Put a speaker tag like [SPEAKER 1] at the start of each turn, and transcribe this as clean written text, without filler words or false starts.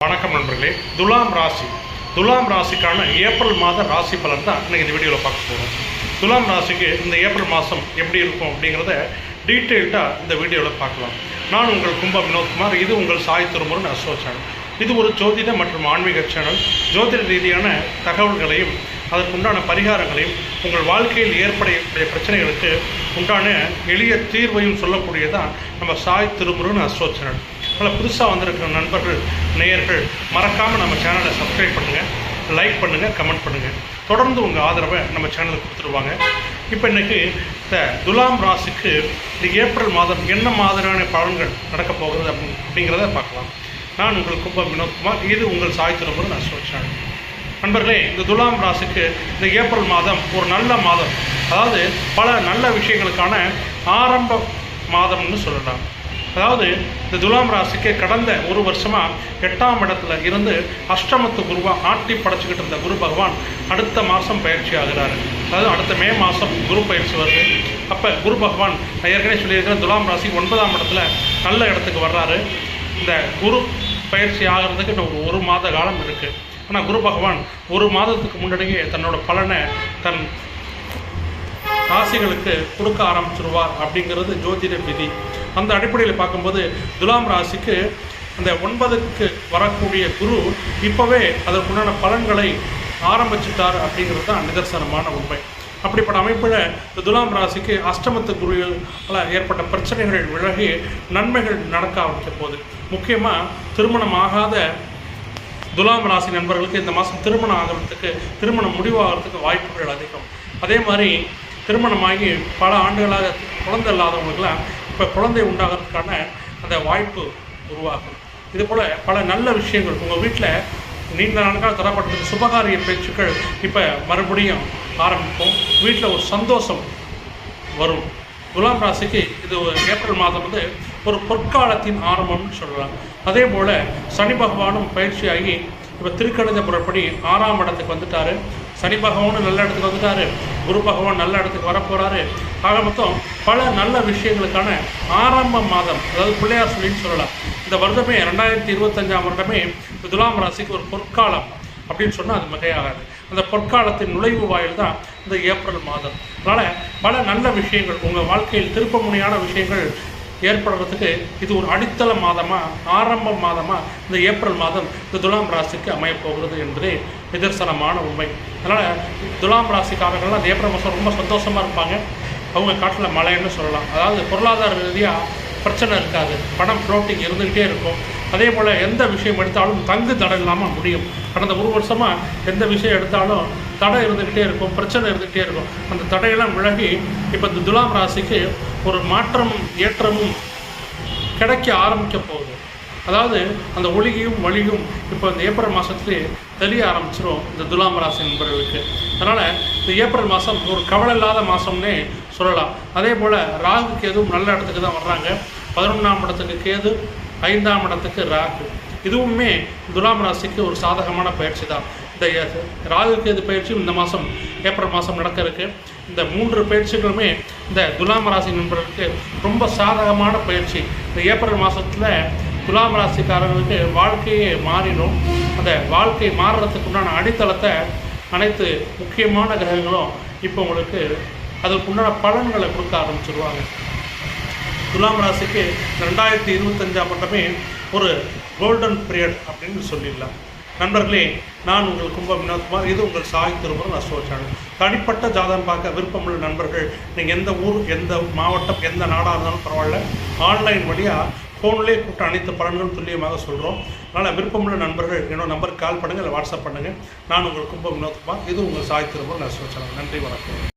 [SPEAKER 1] வணக்கம் நண்பர்களே. துலாம் ராசிக்கான ஏப்ரல் மாத ராசி பலன் தான் இன்னைக்கு இந்த வீடியோவில் பார்க்க போகிறோம். துலாம் ராசிக்கு இந்த ஏப்ரல் மாதம் எப்படி இருக்கும் அப்படிங்கிறத டீட்டெயில்டாக இந்த வீடியோவில் பார்க்கலாம். நான் உங்கள் கும்ப வினோத்குமார். இது உங்கள் சாய் திருமுருகன் அஸ்ட்ரோ சேனல். இது ஒரு ஜோதிட மற்றும் ஆன்மீக சேனல். ஜோதிட ரீதியான தகவல்களையும் அதற்குண்டான பரிகாரங்களையும் உங்கள் வாழ்க்கையில் ஏற்படக்கூடிய பிரச்சனைகளுக்கு உண்டான எளிய தீர்வையும் சொல்லக்கூடியதான் நம்ம சாய் திருமுருகன் அஸ்ட்ரோ சேனல். அதில் புதுசாக வந்திருக்கிற நண்பர்கள், நேயர்கள் மறக்காமல் நம்ம சேனலை சப்ஸ்கிரைப் பண்ணுங்கள், லைக் பண்ணுங்கள், கமெண்ட் பண்ணுங்கள். தொடர்ந்து உங்கள் ஆதரவை நம்ம சேனலுக்கு கொடுத்துருவாங்க. இப்போ இன்றைக்கி இந்த துலாம் ராசிக்கு இந்த ஏப்ரல் மாதம் என்ன மாதிரியான பலன்கள் நடக்கப் போகிறது அப்படிங்கிறத பார்க்கலாம். நான் உங்கள் கும்ப வினோத்குமார். இது உங்கள் சாய் திருமுருகன் அஸ்ட்ரோ சேனல். நண்பர்களே, இந்த துலாம் ராசிக்கு இந்த ஏப்ரல் மாதம் ஒரு நல்ல மாதம், அதாவது பல நல்ல விஷயங்களுக்கான ஆரம்ப மாதம்னு சொல்லலாம். அதாவது இந்த துலாம் ராசிக்கு கடந்த ஒரு வருஷமாக 8ஆம் இடத்துல இருந்து அஷ்டமத்து குருவாக ஆட்டி படைச்சிக்கிட்டு இருந்த குரு பகவான் அடுத்த மாதம் பயிற்சி ஆகிறாரு. அதாவது அடுத்த மே மாதம் குரு பயிற்சி வருது. அப்போ குரு பகவான் ஏற்கனவே சொல்லியிருக்கிற துலாம் ராசி 9ஆம் இடத்துல நல்ல இடத்துக்கு வர்றாரு. இந்த குரு பயிற்சி ஆகிறதுக்கு இன்னும் ஒரு மாத காலம் இருக்குது. ஆனால் குரு பகவான் ஒரு மாதத்துக்கு முன்னாடியே தன்னோட பலனை தன் ராசிகளுக்கு கொடுக்க ஆரம்பிச்சிருவார் அப்படிங்கிறது ஜோதிட விதி. அந்த அடிப்படையில் பார்க்கும்போது துலாம் ராசிக்கு அந்த 9க்கு வரக்கூடிய குரு இப்போவே அதற்குண்டான பலன்களை ஆரம்பிச்சிட்டார் அப்படிங்கிறது தான் நிதர்சனமான உண்மை. அப்படிப்பட்ட அமைப்பில் இந்த துலாம் ராசிக்கு அஷ்டமத்து குருவால் ஏற்பட்ட பிரச்சனைகள் விலகி நன்மைகள் நடக்க ஆரம்பிக்க போகுது. முக்கியமாக திருமணம் ஆகாத துலாம் ராசி நண்பர்களுக்கு இந்த மாதம் திருமணம் ஆகிறதுக்கு, திருமணம் முடிவாகிறதுக்கு வாய்ப்புகள் அதிகம். அதே மாதிரி திருமணமாகி பல ஆண்டுகளாக குழந்தை இல்லாதவங்களுக்கெல்லாம் இப்போ குழந்தை உண்டாகிறதுக்கான அந்த வாய்ப்பு உருவாகும். இதுபோல் பல நல்ல விஷயங்கள் உங்கள் வீட்டில் நீண்ட நாட்காக தரப்பட்டதுக்கு சுபகாரிய பேச்சுக்கள் இப்போ மறுபடியும் ஆரம்பிப்போம். வீட்டில் ஒரு சந்தோஷம் வரும். துலாம் ராசிக்கு இது ஏப்ரல் மாதம் ஒரு பொற்காலத்தின் ஆரம்பம்னு சொல்லலாம். அதே போல் சனி பகவானும் பயிற்சியாகி இப்போ திருக்கணித முறைப்படி 6ஆம் இடத்துக்கு வந்துட்டார். சனி பகவானும் நல்ல இடத்துக்கு வந்துட்டார். குரு பகவான் நல்ல இடத்துக்கு வரப்போகிறாரு. ஆக மொத்தம் பல நல்ல விஷயங்களுக்கான ஆரம்ப மாதம், அதாவது பிள்ளையார் சொல்லின்னு சொல்லலாம். இந்த வருடமே 2025ஆம் வருடமே துலாம் ராசிக்கு ஒரு பொற்காலம் அப்படின்னு சொன்னால் அது மிகையாகாது. அந்த பொற்காலத்தின் நுழைவு வாயில் தான் இந்த ஏப்ரல் மாதம். அதனால் பல நல்ல விஷயங்கள் உங்கள் வாழ்க்கையில் திருப்பமுனையான விஷயங்கள் ஏற்படுறதுக்கு இது ஒரு அடித்தள மாதமாக, ஆரம்ப மாதமாக இந்த ஏப்ரல் மாதம் இந்த துலாம் ராசிக்கு அமையப்போகிறது என்பதே நிதர்சனமான உண்மை. அதனால் துலாம் ராசிக்காரர்கள்லாம் இந்த ஏப்ரல் மாதம் ரொம்ப சந்தோஷமாக இருப்பாங்க. அவங்க காட்டில் மழைன்னு சொல்லலாம். அதாவது பொருளாதார ரீதியாக பிரச்சனை இருக்காது. பணம் ஃப்ளோட்டிங் இருந்துக்கிட்டே இருக்கும். அதே போல் எந்த விஷயம் எடுத்தாலும் தங்கு தடை இல்லாமல் முடியும். கடந்த ஒரு வருஷமாக எந்த விஷயம் எடுத்தாலும் தடை இருந்துக்கிட்டே இருக்கும், பிரச்சனை இருந்துக்கிட்டே இருக்கும். அந்த தடையெல்லாம் விலகி இப்போ இந்த துலாம் ராசிக்கு ஒரு மாற்றமும் ஏற்றமும் கிடைக்க ஆரம்பிக்க போகுது. அதாவது அந்த ஒளியும் வழியும் இப்போ இந்த ஏப்ரல் மாதத்துலேயே தெரிய ஆரம்பிச்சிடும் இந்த துலாம் ராசி நண்பர்களுக்கு. அதனால் இந்த ஏப்ரல் மாதம் ஒரு கவலை இல்லாத மாதம்னே சொல்லலாம். அதே போல் ராகு கேதுவும் நல்ல இடத்துக்கு தான் வர்றாங்க. 11ஆம் இடத்துக்கு கேது, 5ஆம் இடத்துக்கு ராகு. இதுவுமே துலாம் ராசிக்கு ஒரு சாதகமான பயிற்சி தான். இந்த ராகு கேது பயிற்சியும் இந்த மாதம் ஏப்ரல் மாதம் நடக்க இருக்குது. இந்த 3 பயிற்சிகளுமே இந்த துலாம் ராசி நண்பர்களுக்கு ரொம்ப சாதகமான பயிற்சி. இந்த ஏப்ரல் மாதத்தில் துலாம் ராசிக்காரர்களுக்கு வாழ்க்கையே மாறிடும். அந்த வாழ்க்கை மாறுறதுக்கு உண்டான அடித்தளத்தை அனைத்து முக்கியமான கிரகங்களும் இப்போ உங்களுக்கு அதுக்குண்டான பலன்களை கொடுக்க ஆரம்பிச்சிருவாங்க. துலாம் ராசிக்கு 2025ஆம் வருடமே ஒரு கோல்டன் பீரியட் அப்படின்னு சொல்லிடலாம். நண்பர்களே, நான் உங்கள் கும்ப வினோத்குமார். இது உங்கள் சாய் திருமுருகன் அஸ்ட்ரோ சேனல். தனிப்பட்ட ஜாதகம் பார்க்க விருப்பமுள்ள நண்பர்கள், நீங்கள் எந்த ஊர், எந்த மாவட்டம், எந்த நாடாக இருந்தாலும் பரவாயில்ல, ஆன்லைன் வழியாக ஃபோன்லேயே கூப்பிட்டு அனைத்து பலன்களும் துல்லியமாக சொல்கிறோம். அதனால் விருப்பமுள்ள நண்பர்கள் என்னோட நம்பருக்கு கால் பண்ணுங்கள், இல்லை வாட்ஸ்அப் பண்ணுங்கள். நான் உங்கள் கும்ப வினோத்குமார். இது உங்கள் சாய் திருமுருகன் அஸ்ட்ரோ சேனல். நன்றி, வணக்கம்.